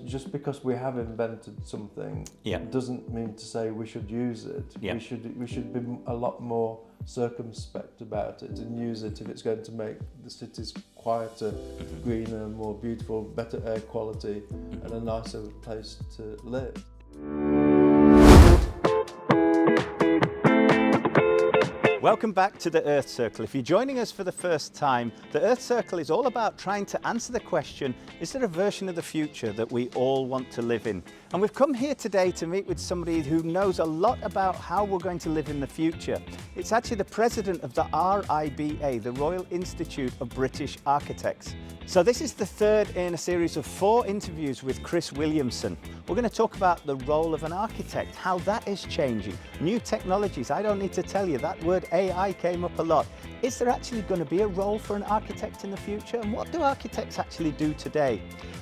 Just because we have invented something doesn't mean to say we should use it. We should be a lot more circumspect about it and use it if it's going to make the cities quieter, greener, more beautiful, better air quality, and a nicer place to live. Welcome back to the Earth Circle. If you're joining us for the first time, the Earth Circle is all about trying to answer the question, is there a version of the future that we all want to live in? And we've come here today to meet with somebody who knows a lot about how we're going to live in the future. It's actually the president of the RIBA, the Royal Institute of British Architects. So this is the third in a series of 4 interviews with Chris Williamson. We're going to talk about the role of an architect, how that is changing, new technologies. I don't need to tell you, that word AI came up a lot. Is there actually going to be a role for an architect in the future? And what do architects actually do today?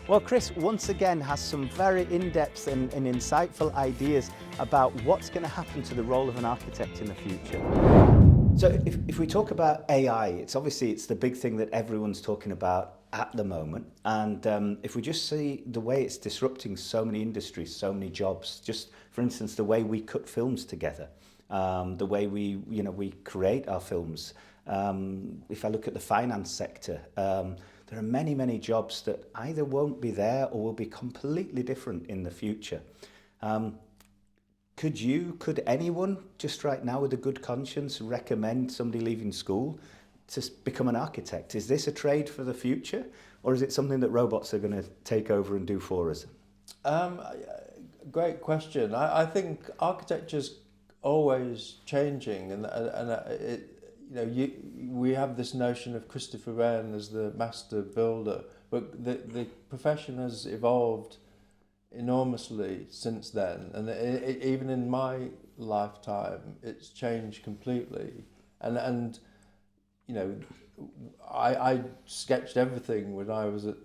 Well, Chris once again has some very in-depth and insightful ideas about what's going to happen to the role of an architect in the future. So if we talk about AI, it's the big thing that everyone's talking about at the moment, and if we just see the way it's disrupting so many industries, so many jobs, just for instance the way we cut films together, the way we create our films. If I look at the finance sector, there are many jobs that either won't be there or will be completely different in the future. Could anyone just right now with a good conscience recommend somebody leaving school to become an architect? Is this a trade for the future, or is it something that robots are going to take over and do for us? Great question. I think architecture's always changing, and we have this notion of Christopher Wren as the master builder, but the profession has evolved enormously since then, and even in my lifetime, it's changed completely. And I sketched everything when I was at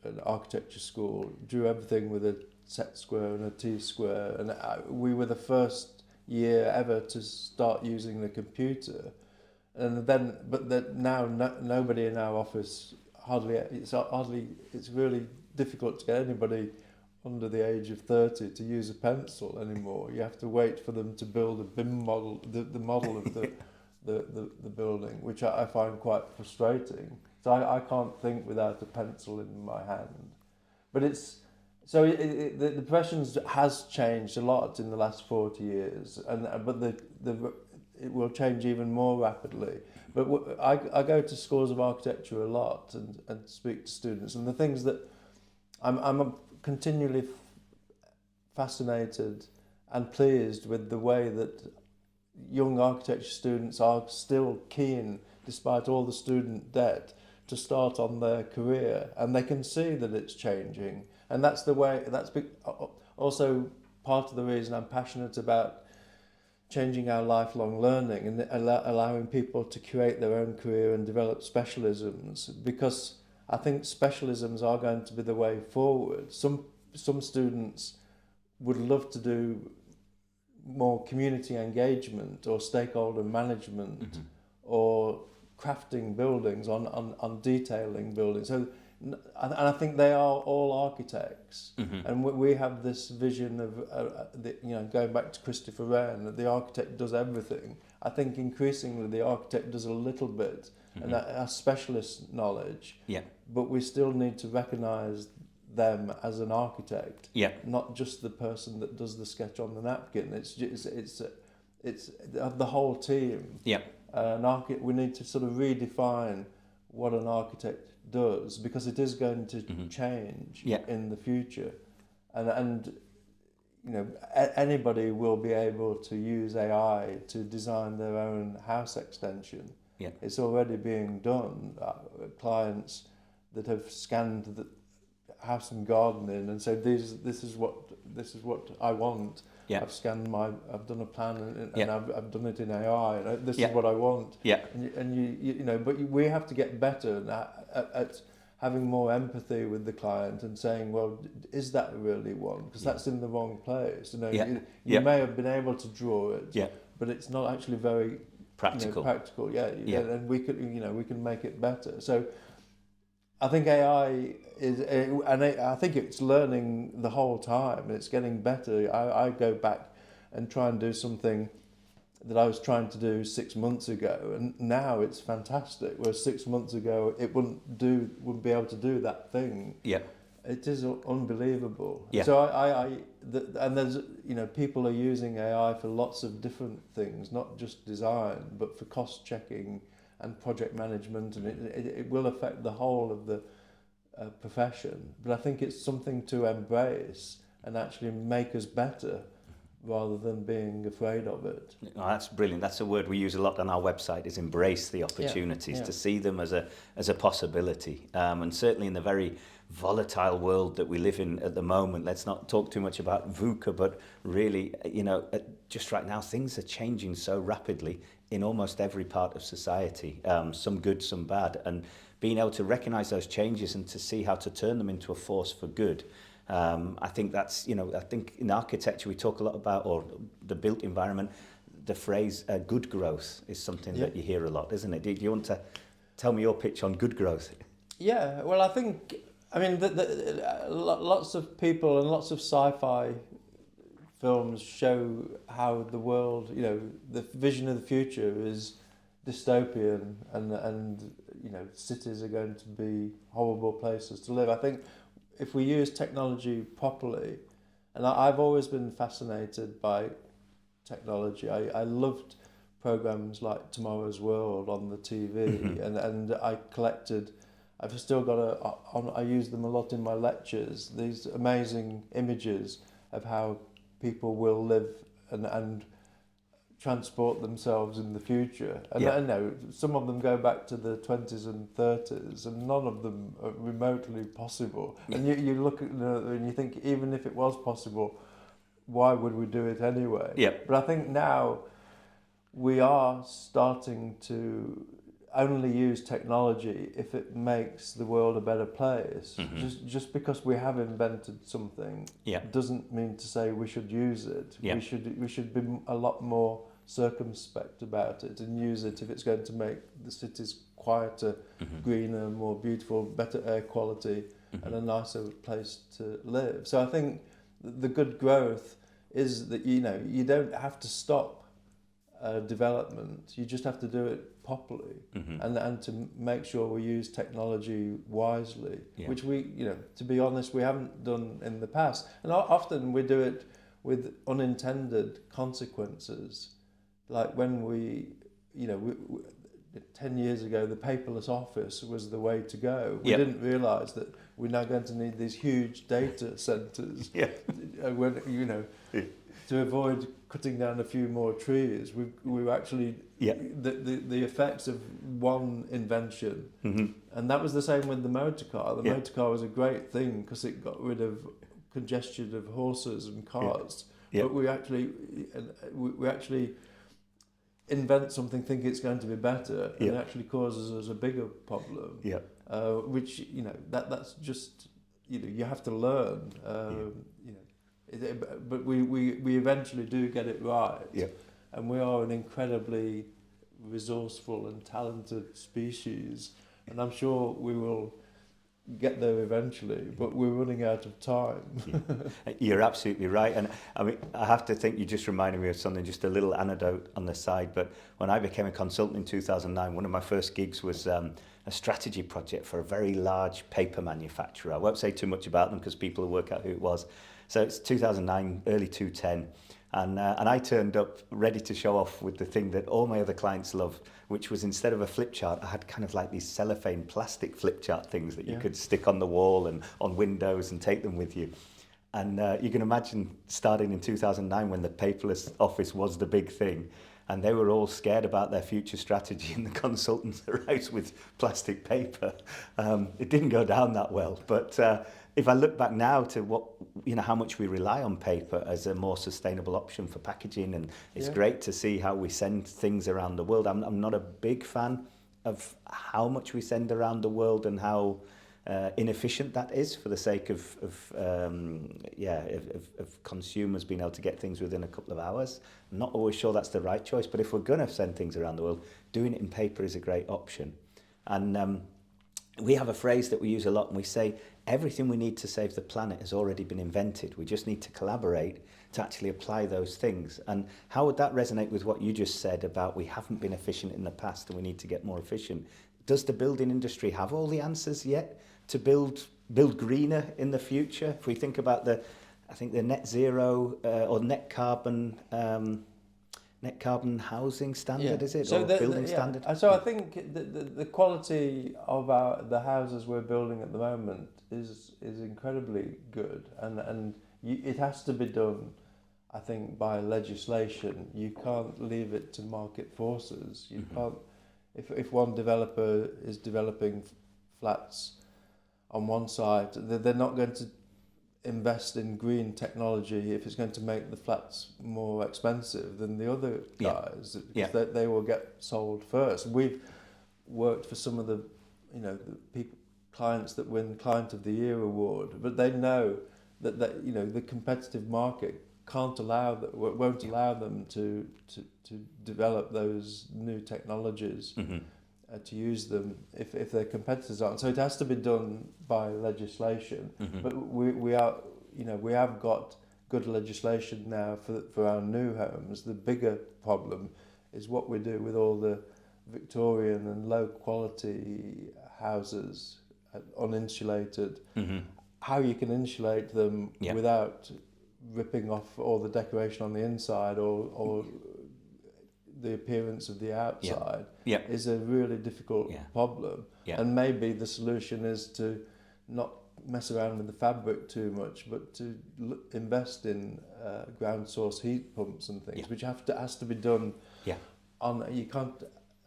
an architecture school, drew everything with a set square and a T-square, and we were the first year ever to start using the computer. And then, now nobody in our office, it's really difficult to get anybody under the age of 30 to use a pencil anymore. You have to wait for them to build a BIM model, the model of the building, which I find quite frustrating. So I can't think without a pencil in my hand. But the profession has changed a lot in the last 40 years, but it will change even more rapidly. But I go to schools of architecture a lot and speak to students, and the things that I'm continually fascinated and pleased with the way that young architecture students are still keen, despite all the student debt, to start on their career, and they can see that it's changing. And that's also part of the reason I'm passionate about changing our lifelong learning and allowing people to create their own career and develop specialisms, because I think specialisms are going to be the way forward. Some students would love to do more community engagement or stakeholder management, or crafting buildings, on detailing buildings. So, and I think they are all architects, and we have this vision of going back to Christopher Wren, that the architect does everything. I think increasingly the architect does a little bit, and that has specialist knowledge. Yeah. But we still need to recognise them as an architect, not just the person that does the sketch on the napkin. It's the whole team. Yeah. We need to sort of redefine what an architect does, because it is going to change in the future, and anybody will be able to use AI to design their own house extension. Yeah. It's already being done. Clients that have scanned the house and garden in and said, this is what I want. Yeah. I've done a plan and I've done it in AI. And this is what I want. Yeah. But we have to get better at having more empathy with the client and saying, well, is that really one? Because that's in the wrong place. You may have been able to draw it, but it's not actually very practical. And we can make it better. So I think AI I think it's learning the whole time. It's getting better. I go back and try and do something that I was trying to do 6 months ago, and now it's fantastic. Whereas 6 months ago, it wouldn't be able to do that thing. Yeah. It is unbelievable. Yeah. So and there's, you know, people are using AI for lots of different things, not just design, but for cost checking and project management, and it will affect the whole of the profession. But I think it's something to embrace and actually make us better, rather than being afraid of it. Oh, that's brilliant. That's a word we use a lot on our website, is embrace the opportunities, to see them as a possibility. And certainly in the very volatile world that we live in at the moment, let's not talk too much about VUCA, but really, you know, just right now, things are changing so rapidly in almost every part of society, some good, some bad, and being able to recognize those changes and to see how to turn them into a force for good. I think that's, you know, I think in architecture we talk a lot about, or the built environment, the phrase good growth is something that you hear a lot, isn't it? Do you want to tell me your pitch on good growth? Yeah, well, I mean, lots of people and lots of sci-fi films show how the world, you know, the vision of the future is dystopian, and you know, cities are going to be horrible places to live. I think if we use technology properly, and I've always been fascinated by technology. I loved programs like Tomorrow's World on the TV, and I've still got I use them a lot in my lectures, these amazing images of how people will live and transport themselves in the future. And I know some of them go back to the 20s and 30s, and none of them are remotely possible. And you look at and you think, even if it was possible, why would we do it anyway? But I think now we are starting to only use technology if it makes the world a better place. Just because we have invented something doesn't mean to say we should use it. We should be a lot more circumspect about it and use it if it's going to make the cities quieter, greener, more beautiful, better air quality, and a nicer place to live. So I think the good growth is that, you know, you don't have to stop development, you just have to do it properly, and to make sure we use technology wisely, which we, you know, to be honest, we haven't done in the past. And often we do it with unintended consequences. Like when we 10 years ago, the paperless office was the way to go. We didn't realise that we're now going to need these huge data centres. When, you know, to avoid cutting down a few more trees, we actually the effects of one invention, and that was the same with the motor car. The motor car was a great thing because it got rid of congestion of horses and cars. But we actually invent something, think it's going to be better, and it actually causes us a bigger problem. Which, you know, that's just, you know, you have to learn. You know, but we eventually do get it right. And we are an incredibly resourceful and talented species, and I'm sure we will get there eventually, but we're running out of time. You're absolutely right. And I mean, I have to think, you just reminded me of something, just a little anecdote on the side, but when I became a consultant in 2009, one of my first gigs was a strategy project for a very large paper manufacturer. I won't say too much about them because people will work out who it was. So it's 2009, early 2010, and I turned up ready to show off with the thing that all my other clients love, which was, instead of a flip chart, I had kind of like these cellophane plastic flip chart things that you could stick on the wall and on windows and take them with you. And you can imagine starting in 2009 when the paperless office was the big thing, and they were all scared about their future strategy, and the consultants are out with plastic paper. It didn't go down that well, but if I look back now to what, you know, how much we rely on paper as a more sustainable option for packaging, and it's great to see how we send things around the world. I'm not a big fan of how much we send around the world and how inefficient that is for the sake of consumers being able to get things within a couple of hours. I'm not always sure that's the right choice, but if we're going to send things around the world, doing it in paper is a great option. And we have a phrase that we use a lot, and we say everything we need to save the planet has already been invented. We just need to collaborate to actually apply those things. And how would that resonate with what you just said about we haven't been efficient in the past and we need to get more efficient? Does the building industry have all the answers yet to build greener in the future? If we think about the net zero or net carbon housing standard, is it? So or building standard? So I think the quality of the houses we're building at the moment is incredibly good, and it has to be done, I think, by legislation. You can't leave it to market forces. You can't. If one developer is developing flats on one side, they're not going to invest in green technology if it's going to make the flats more expensive than the other guys, because they will get sold first. We've worked for some of the clients that win Client of the Year award, but they know that the competitive market won't allow them to develop those new technologies. To use them if their competitors aren't. So it has to be done by legislation. But we have got good legislation now for our new homes. The bigger problem is what we do with all the Victorian and low quality houses, uninsulated. How you can insulate them without ripping off all the decoration on the inside or the appearance of the outside is a really difficult problem. And maybe the solution is to not mess around with the fabric too much, but to invest in ground source heat pumps and things, which has to be done on. You can't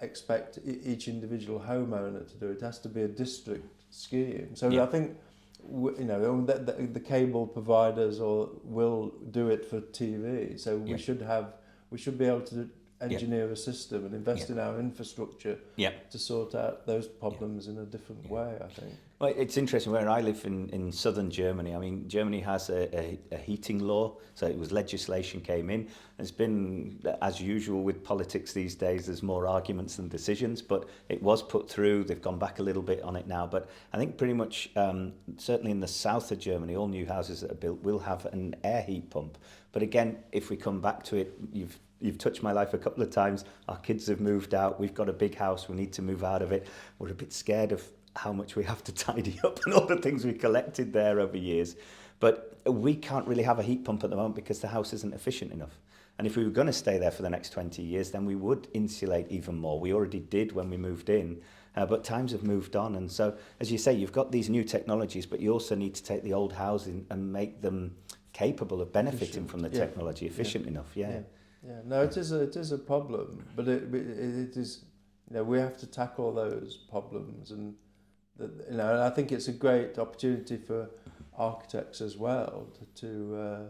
expect each individual homeowner to do it. It has to be a district scheme. So I think the cable providers will do it for TV. So we should be able to engineer a system and invest in our infrastructure to sort out those problems in a different way, I think. Well, it's interesting where I live in southern Germany. I mean, Germany has a heating law, so it was legislation came in. It's been, as usual with politics these days, there's more arguments than decisions, but it was put through. They've gone back a little bit on it now, but I think pretty much, certainly in the south of Germany, all new houses that are built will have an air heat pump. But again, if we come back to it, You've touched my life a couple of times. Our kids have moved out. We've got a big house. We need to move out of it. We're a bit scared of how much we have to tidy up and all the things we collected there over years. But we can't really have a heat pump at the moment because the house isn't efficient enough. And if we were going to stay there for the next 20 years, then we would insulate even more. We already did when we moved in, but times have moved on. And so, as you say, you've got these new technologies, but you also need to take the old housing and make them capable of benefiting from the technology, efficient enough. No, it is a problem, but it is, we have to tackle those problems, and and I think it's a great opportunity for architects as well to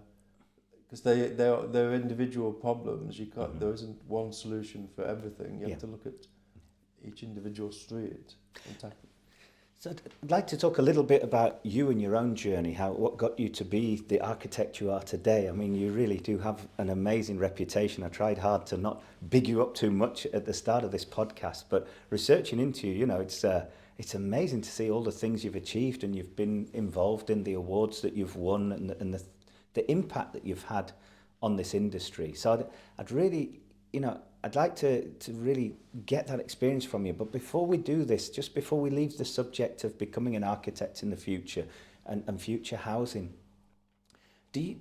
because they're individual problems. You can't there isn't one solution for everything. You have to look at each individual street and tackle. So I'd like to talk a little bit about you and your own journey, what got you to be the architect you are today. I mean, you really do have an amazing reputation. I tried hard to not big you up too much at the start of this podcast, but researching into you, it's amazing to see all the things you've achieved, and you've been involved in the awards that you've won and the impact that you've had on this industry. So I'd really, I'd like to really get that experience from you. But before we do this, just before we leave the subject of becoming an architect in the future and future housing, do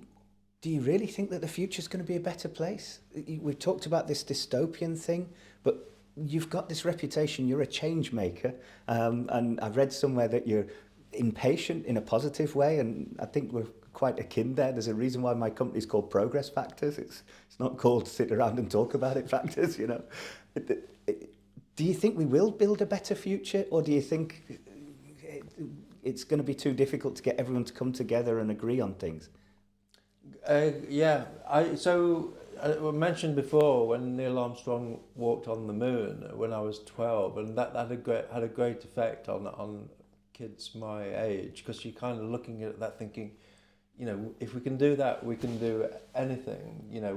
you really think that the future is going to be a better place? We've talked about this dystopian thing, but you've got this reputation, you're a change maker. And I've read somewhere that you're impatient in a positive way, and I think we're quite akin there. There's a reason why my company's called Progress Factors. It's not called sit around and talk about it factors, Do you think we will build a better future, or do you think it's going to be too difficult to get everyone to come together and agree on things? I mentioned before when Neil Armstrong walked on the moon when I was 12, and that had a great effect on kids my age, because you're kind of looking at that thinking, you know, if we can do that, we can do anything. You know,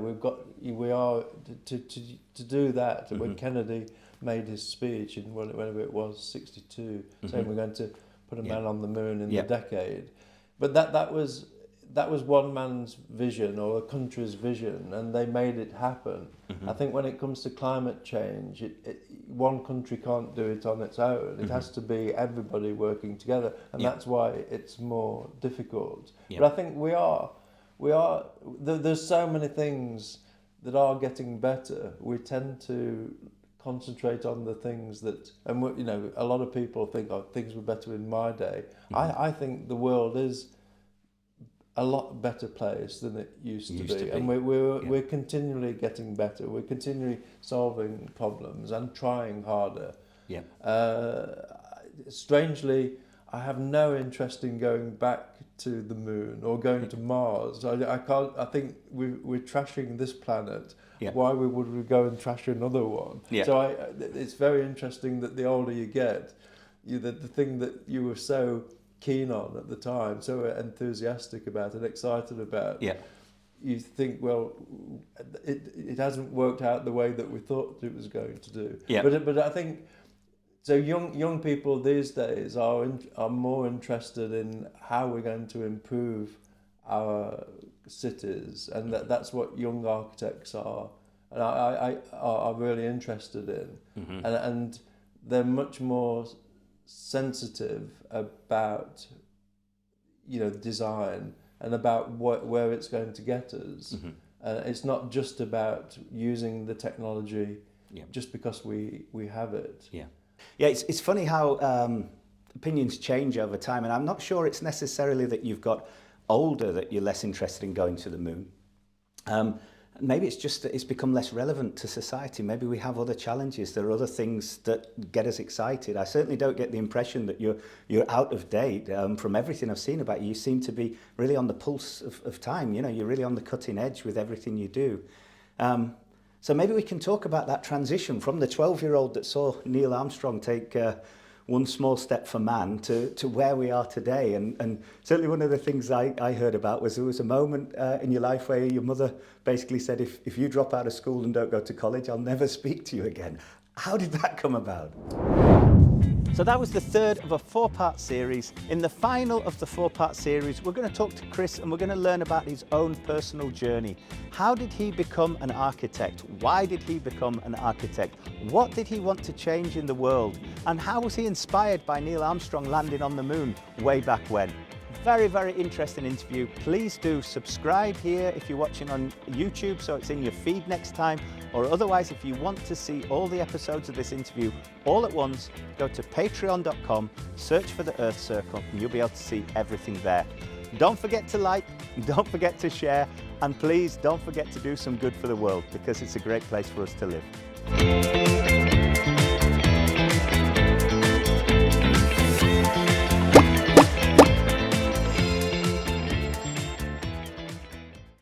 we are to do that. When Kennedy made his speech in whenever it was 62, saying we're going to put a man on the moon in the decade, but that was one man's vision or a country's vision, and they made it happen. I think when it comes to climate change, one country can't do it on its own. It has to be everybody working together, and that's why it's more difficult. But I think we are. There's so many things that are getting better. We tend to concentrate on the things that, and you know, a lot of people think, oh, things were better in my day. I think the world is a lot better place than it used to be. And we're continually getting better. We're continually solving problems and trying harder. Strangely, I have no interest in going back to the moon or going to Mars. I can't. I think we're trashing this planet. Why would we go and trash another one? So it's very interesting that the older you get, the thing that you were so keen on at the time, so enthusiastic about and excited about, you think, well, it hasn't worked out the way that we thought it was going to do. But I think so. Young people these days are more interested in how we're going to improve our cities, and that's what young architects are, and I are really interested in, and they're much more sensitive about, you know, design and about where it's going to get us. It's not just about using the technology just because we have it. It's funny how opinions change over time, and I'm not sure it's necessarily that you've got older that you're less interested in going to the moon. Maybe it's just that it's become less relevant to society. Maybe we have other challenges. There are other things that get us excited. I certainly don't get the impression that you're out of date. From everything I've seen about you, you seem to be really on the pulse of time. You know, you're really on the cutting edge with everything you do. So maybe we can talk about that transition from the 12-year-old that saw Neil Armstrong take one small step for man to where we are today. And certainly one of the things I heard about was there was a moment in your life where your mother basically said, if you drop out of school and don't go to college, I'll never speak to you again. How did that come about? So that was the third of a 4-part series. In the final of the 4-part series, we're going to talk to Chris and we're going to learn about his own personal journey. How did he become an architect? Why did he become an architect? What did he want to change in the world? And how was he inspired by Neil Armstrong landing on the moon way back when? Very, very interesting interview. Please do subscribe here if you're watching on YouTube so it's in your feed next time, or otherwise if you want to see all the episodes of this interview all at once, go to patreon.com, search for the Earth Circle, and you'll be able to see everything there. Don't forget to like, don't forget to share, and please don't forget to do some good for the world, because it's a great place for us to live.